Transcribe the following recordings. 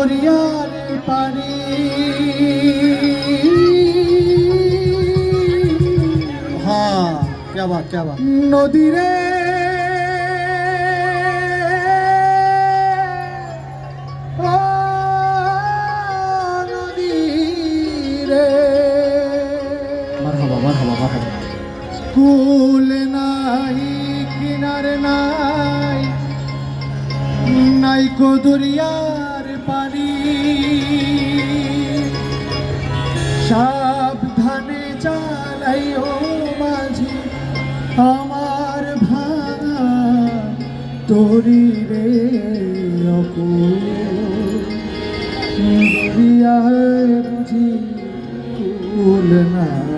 দরিয়ার পানি হ্যাঁ क्या बात নদী রে নদী রে মারহাবা কুল নাই কিনারে নাই কো দরিয়ার পানি সাবধানে চালাইও মাঝি আমার ভাঙা তরি রে অকুল দরিয়ায় বুঝি কুল নাই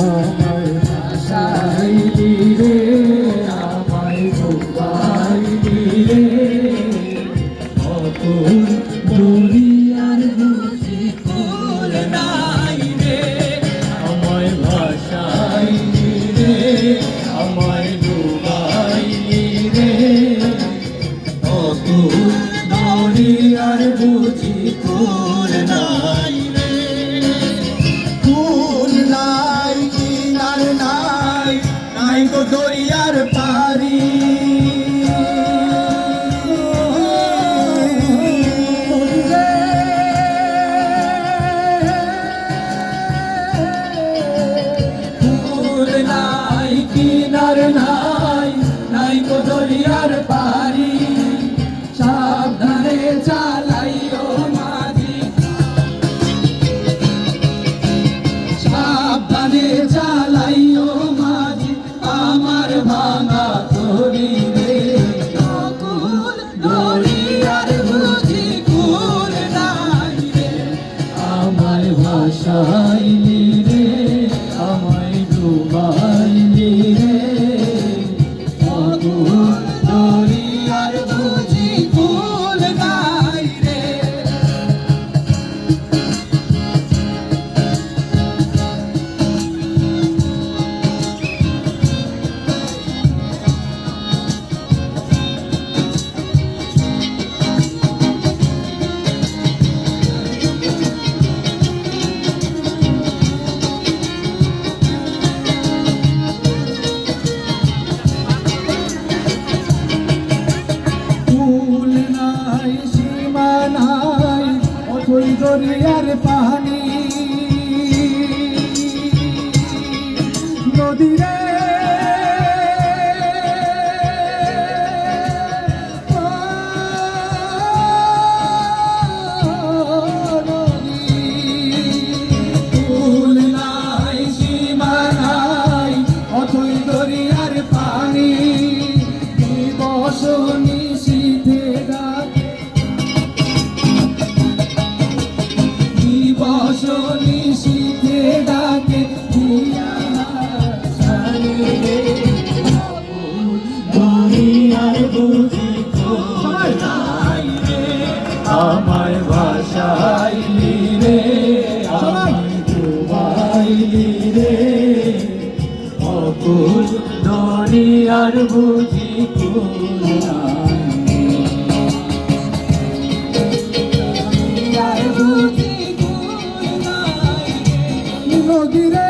আমায় ভাসাইলি রে আমায় ডুবাইলি রে অকুল দরিয়ার বুঝি কুল নাই রে আমায় ভাসাইলি রে আমায় ডুবাইলি রে অকুল দরিয়ার বুঝি কুল নাই রে কুল নাই নাই গো দরিয়ার পারি কুল নাই কিনার নাই গো দরিয়ার পারি সাবধানে চালাইও মাঝি সাবধানে চালাইও আমার ভাঙা তরি রে অকুল দরিয়ার বুঝি কুল নাই রে আমায় ভাসাইলি রে আমায় ডুবাইলি রে অকুল দরিয়ার বুঝি কুল নাই রে দরিয়ার পানি নদী রে কুল নাই সীমা নাই অথই দরিয়ার পানি দিবস নিশীথে রাতে নিশীথে ডাকে দরিয়ার বুঝি কুল নাই রে আমায় ভাসাইলি রে আমায় ডুবাইলি রে অকুল দরিয়ার বুঝি কুল নাই বুঝি নদী রে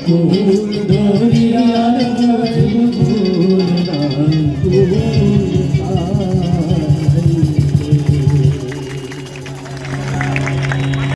কুল দরিয়া